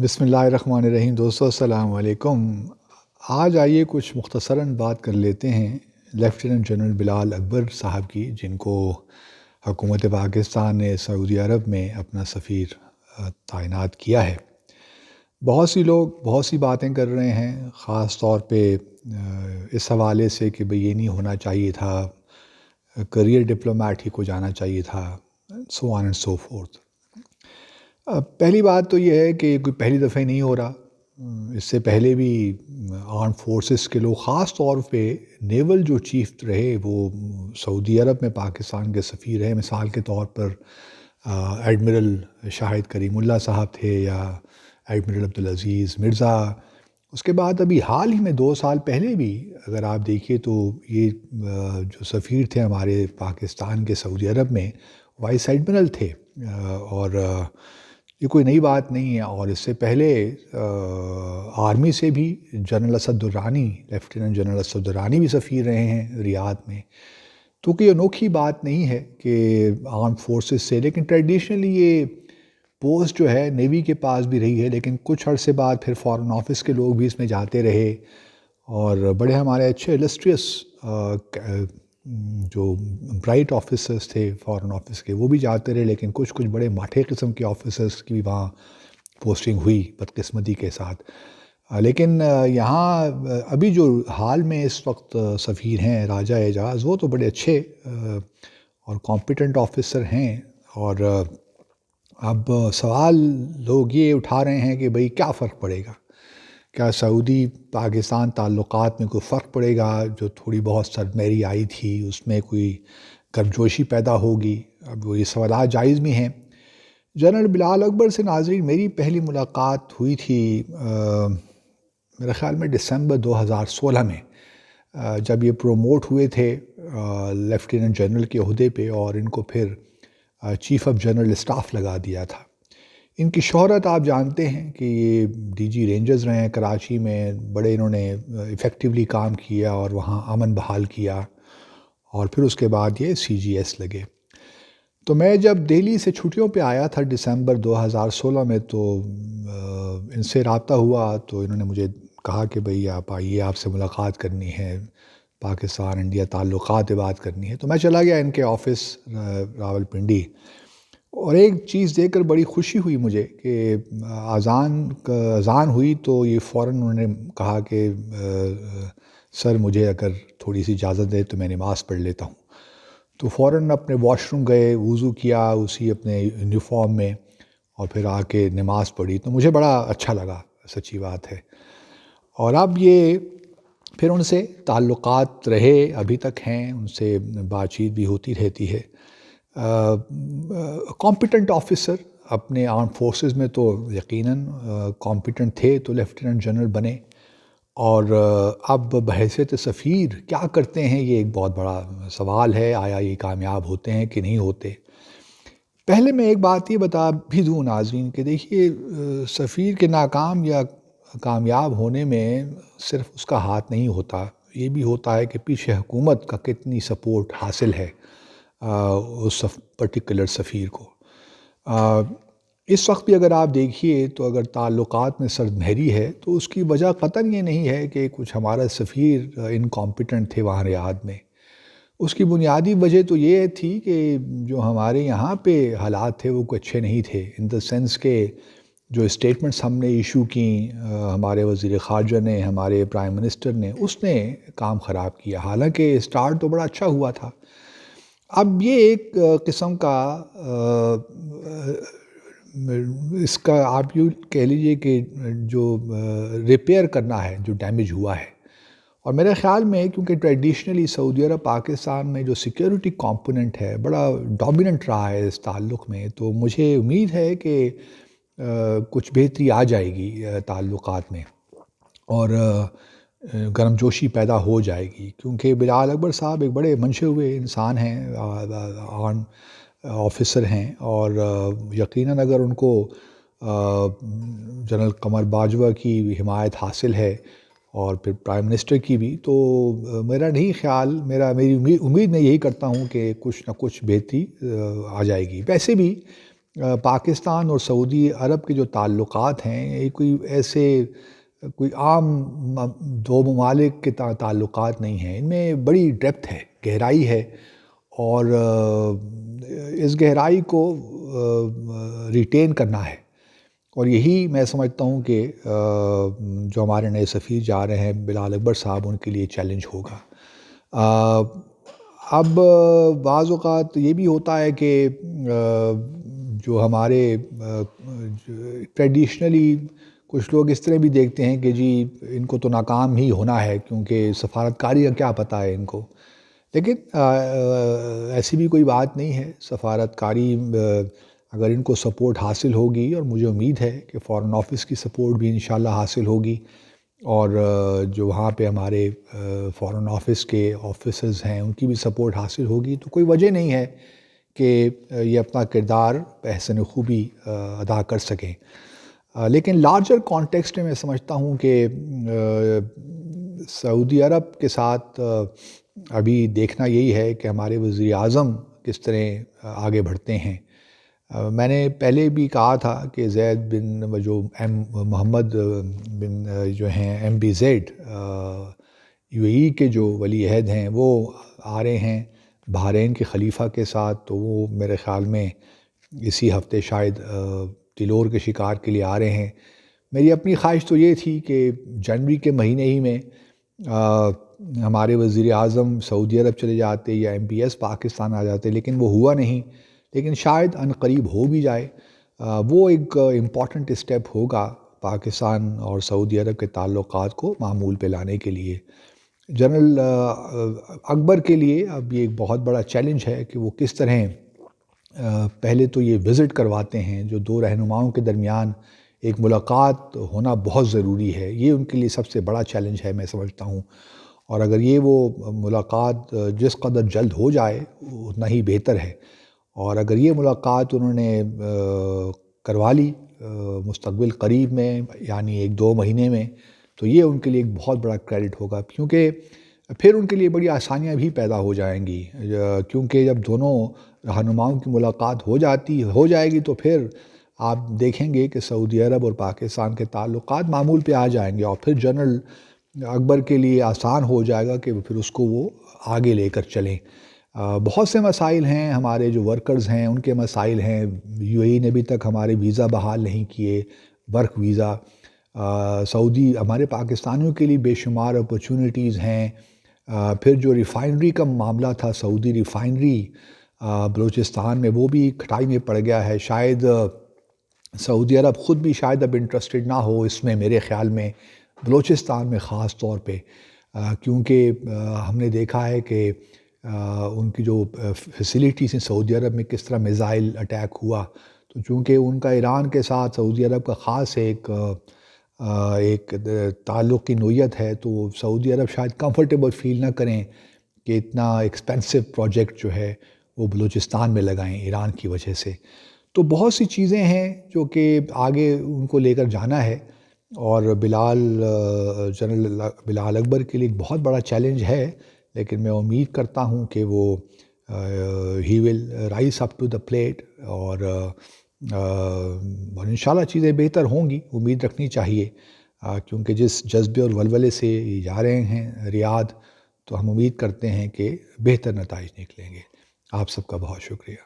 بسم اللہ الرحمن الرحیم دوستو، السلام علیکم۔ آج آئیے کچھ مختصراً بات کر لیتے ہیں لیفٹیننٹ جنرل بلال اکبر صاحب کی، جن کو حکومت پاکستان نے سعودی عرب میں اپنا سفیر تعینات کیا ہے۔ بہت سی لوگ بہت سی باتیں کر رہے ہیں، خاص طور پہ اس حوالے سے کہ بھئی یہ نہیں ہونا چاہیے تھا، کریئر ڈپلومیٹ ہی کو جانا چاہیے تھا، سو آن اینڈ سو فورتھ۔ پہلی بات تو یہ ہے کہ کوئی پہلی دفعہ نہیں ہو رہا، اس سے پہلے بھی آرم فورسز کے لوگ، خاص طور پہ نیول جو چیف رہے وہ سعودی عرب میں پاکستان کے سفیر ہیں۔ مثال کے طور پر ایڈمرل شاہد کریم اللہ صاحب تھے، یا ایڈمرل عبدالعزیز مرزا۔ اس کے بعد ابھی حال ہی میں 2 سال پہلے بھی اگر آپ دیکھیے تو یہ جو سفیر تھے ہمارے پاکستان کے سعودی عرب میں، وائس ایڈمرل تھے، اور یہ کوئی نئی بات نہیں ہے۔ اور اس سے پہلے آرمی سے بھی general Asad Durrani, lieutenant general Asad Durrani بھی سفیر رہے ہیں ریاض میں، تو کوئی انوکھی بات نہیں ہے کہ آرم فورسز سے، لیکن ٹریڈیشنلی یہ پوسٹ جو ہے نیوی کے پاس بھی رہی ہے، لیکن کچھ عرصے بعد پھر فارن آفس کے لوگ بھی اس میں جاتے رہے، اور بڑے ہمارے اچھے السٹریس جو برائٹ آفیسرز تھے فارن آفس کے وہ بھی جاتے رہے، لیکن کچھ بڑے ماٹھے قسم کے آفیسرز کی بھی وہاں پوسٹنگ ہوئی بدقسمتی کے ساتھ۔ لیکن یہاں ابھی جو حال میں اس وقت سفیر ہیں راجہ اعجاز، وہ تو بڑے اچھے اور کمپیٹنٹ آفیسر ہیں، اور اب سوال لوگ یہ اٹھا رہے ہیں کہ بھئی کیا فرق پڑے گا، کیا سعودی پاکستان تعلقات میں کوئی فرق پڑے گا؟ جو تھوڑی بہت سرمیری آئی تھی اس میں کوئی گرمجوشی پیدا ہوگی؟ اب یہ سوالات جائز بھی ہیں۔ جنرل بلال اکبر سے ناظرین میری پہلی ملاقات ہوئی تھی میرے خیال میں دسمبر 2016 میں، جب یہ پروموٹ ہوئے تھے لیفٹیننٹ جنرل کے عہدے پہ، اور ان کو پھر چیف آف جنرل اسٹاف لگا دیا تھا۔ ان کی شہرت آپ جانتے ہیں کہ یہ ڈی جی رینجرز رہے ہیں کراچی میں، بڑے انہوں نے ایفیکٹولی کام کیا اور وہاں امن بحال کیا، اور پھر اس کے بعد یہ سی جی ایس لگے۔ تو میں جب دہلی سے چھٹیوں پہ آیا تھا دسمبر 2016 میں، تو ان سے رابطہ ہوا، تو انہوں نے مجھے کہا کہ بھئی آپ آئیے، آپ سے ملاقات کرنی ہے، پاکستان انڈیا تعلقات پہ بات کرنی ہے۔ تو میں چلا گیا ان کے آفس راول پنڈی، اور ایک چیز دیکھ کر بڑی خوشی ہوئی مجھے کہ اذان ہوئی تو یہ فوراً انہوں نے کہا کہ سر مجھے اگر تھوڑی سی اجازت دے تو میں نماز پڑھ لیتا ہوں۔ تو فوراً اپنے واش روم گئے، وضو کیا اسی اپنے یونیفارم میں، اور پھر آ کے نماز پڑھی، تو مجھے بڑا اچھا لگا، سچی بات ہے۔ اور اب یہ پھر ان سے تعلقات رہے، ابھی تک ہیں، ان سے بات چیت بھی ہوتی رہتی ہے۔ کمپیٹنٹ آفیسر اپنے آرم فورسز میں تو یقیناً کمپیٹنٹ تھے، تو لیفٹیننٹ جنرل بنے، اور اب بحیثیت سفیر کیا کرتے ہیں یہ ایک بہت بڑا سوال ہے، آیا یہ کامیاب ہوتے ہیں کہ نہیں ہوتے؟ پہلے میں ایک بات یہ بتا بھی دوں ناظرین کہ دیکھیے، سفیر کے ناکام یا کامیاب ہونے میں صرف اس کا ہاتھ نہیں ہوتا، یہ بھی ہوتا ہے کہ پیچھے حکومت کا کتنی سپورٹ حاصل ہے اس پرٹیکولر سفیر کو۔ اس وقت بھی اگر آپ دیکھیے تو اگر تعلقات میں سرد مہری ہے تو اس کی وجہ قطعاً یہ نہیں ہے کہ کچھ ہمارا سفیر انکمپیٹنٹ تھے وہاں ریاض میں۔ اس کی بنیادی وجہ تو یہ تھی کہ جو ہمارے یہاں پہ حالات تھے وہ کوئی اچھے نہیں تھے، ان دا سینس کہ جو اسٹیٹمنٹس ہم نے ایشو کیں، ہمارے وزیر خارجہ نے، ہمارے پرائم منسٹر نے، اس نے کام خراب کیا، حالانکہ اسٹارٹ تو بڑا اچھا ہوا تھا۔ اب یہ ایک قسم کا اس کا آپ یوں کہہ لیجئے کہ جو ریپیئر کرنا ہے جو ڈیمیج ہوا ہے، اور میرے خیال میں کیونکہ ٹریڈیشنلی سعودی عرب پاکستان میں جو سیکیورٹی کمپوننٹ ہے بڑا ڈومیننٹ رہا ہے اس تعلق میں، تو مجھے امید ہے کہ کچھ بہتری آ جائے گی تعلقات میں، اور گرم جوشی پیدا ہو جائے گی، کیونکہ بلال اکبر صاحب ایک بڑے منشے ہوئے انسان ہیں، آرم آفیسر ہیں، اور یقیناً اگر ان کو جنرل قمر باجوہ کی حمایت حاصل ہے اور پھر پرائم منسٹر کی بھی، تو میرا نہیں خیال، میری امید میں یہی کرتا ہوں کہ کچھ نہ کچھ بہتری آ جائے گی۔ ویسے بھی پاکستان اور سعودی عرب کے جو تعلقات ہیں یہ کوئی ایسے کوئی عام دو ممالک کے تعلقات نہیں ہیں، ان میں بڑی ڈیپتھ ہے، گہرائی ہے، اور اس گہرائی کو ریٹین کرنا ہے، اور یہی میں سمجھتا ہوں کہ جو ہمارے نئے سفیر جا رہے ہیں بلال اکبر صاحب، ان کے لیے چیلنج ہوگا۔ اب بعض اوقات یہ بھی ہوتا ہے کہ جو ہمارے ٹریڈیشنلی کچھ لوگ اس طرح بھی دیکھتے ہیں کہ جی ان کو تو ناکام ہی ہونا ہے، کیونکہ سفارتکاری کا کیا پتہ ہے ان کو، لیکن ایسی بھی کوئی بات نہیں ہے۔ سفارتکاری اگر ان کو سپورٹ حاصل ہوگی، اور مجھے امید ہے کہ فارن آفس کی سپورٹ بھی انشاءاللہ حاصل ہوگی، اور جو وہاں پہ ہمارے فارن آفس کے آفیسرز ہیں ان کی بھی سپورٹ حاصل ہوگی، تو کوئی وجہ نہیں ہے کہ یہ اپنا کردار بحسن خوبی ادا کر سکیں۔ لیکن لارجر کانٹیکسٹ میں سمجھتا ہوں کہ سعودی عرب کے ساتھ ابھی دیکھنا یہی ہے کہ ہمارے وزیر اعظم کس طرح آگے بڑھتے ہیں۔ میں نے پہلے بھی کہا تھا کہ زید بن جو محمد بن جو ہیں MBZ UAE کے جو ولی عہد ہیں وہ آ رہے ہیں بحرین کے خلیفہ کے ساتھ، تو وہ میرے خیال میں اسی ہفتے شاید تلور کے شکار کے لیے آ رہے ہیں۔ میری اپنی خواہش تو یہ تھی کہ جنوری کے مہینے ہی میں ہمارے وزیر اعظم سعودی عرب چلے جاتے یا MBS پاکستان آ جاتے، لیکن وہ ہوا نہیں، لیکن شاید عنقریب ہو بھی جائے۔ وہ ایک امپورٹنٹ اسٹیپ ہوگا پاکستان اور سعودی عرب کے تعلقات کو معمول پہ لانے کے لیے۔ جنرل اکبر کے لیے اب یہ ایک بہت بڑا چیلنج ہے کہ وہ کس طرح پہلے تو یہ وزٹ کرواتے ہیں، جو دو رہنماؤں کے درمیان ایک ملاقات ہونا بہت ضروری ہے، یہ ان کے لیے سب سے بڑا چیلنج ہے میں سمجھتا ہوں، اور اگر یہ وہ ملاقات جس قدر جلد ہو جائے اتنا ہی بہتر ہے، اور اگر یہ ملاقات انہوں نے کروا لی مستقبل قریب میں یعنی 1-2 مہینے میں، تو یہ ان کے لیے ایک بہت بڑا کریڈٹ ہوگا، کیونکہ پھر ان کے لیے بڑی آسانیاں بھی پیدا ہو جائیں گی، کیونکہ جب دونوں رہنماؤں کی ملاقات ہو جائے گی تو پھر آپ دیکھیں گے کہ سعودی عرب اور پاکستان کے تعلقات معمول پہ آ جائیں گے، اور پھر جنرل اکبر کے لیے آسان ہو جائے گا کہ پھر اس کو وہ آگے لے کر چلیں۔ بہت سے مسائل ہیں، ہمارے جو ورکرز ہیں ان کے مسائل ہیں، UAE نے ابھی تک ہمارے ویزا بحال نہیں کیے، ورک ویزا۔ سعودی ہمارے پاکستانیوں کے لیے بے شمار اپرچونٹیز ہیں۔ پھر جو ریفائنری کا معاملہ تھا، سعودی ریفائنری بلوچستان میں، وہ بھی کھٹائی میں پڑ گیا ہے۔ شاید سعودی عرب خود بھی شاید اب انٹرسٹڈ نہ ہو اس میں، میرے خیال میں بلوچستان میں خاص طور پہ، کیونکہ ہم نے دیکھا ہے کہ ان کی جو فیسیلیٹیز ہیں سعودی عرب میں کس طرح میزائل اٹیک ہوا، تو چونکہ ان کا ایران کے ساتھ سعودی عرب کا خاص ایک تعلق کی نوعیت ہے، تو سعودی عرب شاید کمفرٹیبل فیل نہ کریں کہ اتنا ایکسپینسو پروجیکٹ جو ہے وہ بلوچستان میں لگائیں ایران کی وجہ سے۔ تو بہت سی چیزیں ہیں جو کہ آگے ان کو لے کر جانا ہے، اور جنرل بلال اکبر کے لیے ایک بہت بڑا چیلنج ہے، لیکن میں امید کرتا ہوں کہ وہ ہی will rise up to the plate, اور انشاءاللہ چیزیں بہتر ہوں گی، امید رکھنی چاہیے، کیونکہ جس جذبے اور ولولے سے یہ جا رہے ہیں ریاض، تو ہم امید کرتے ہیں کہ بہتر نتائج نکلیں گے۔ آپ سب کا بہت شکریہ۔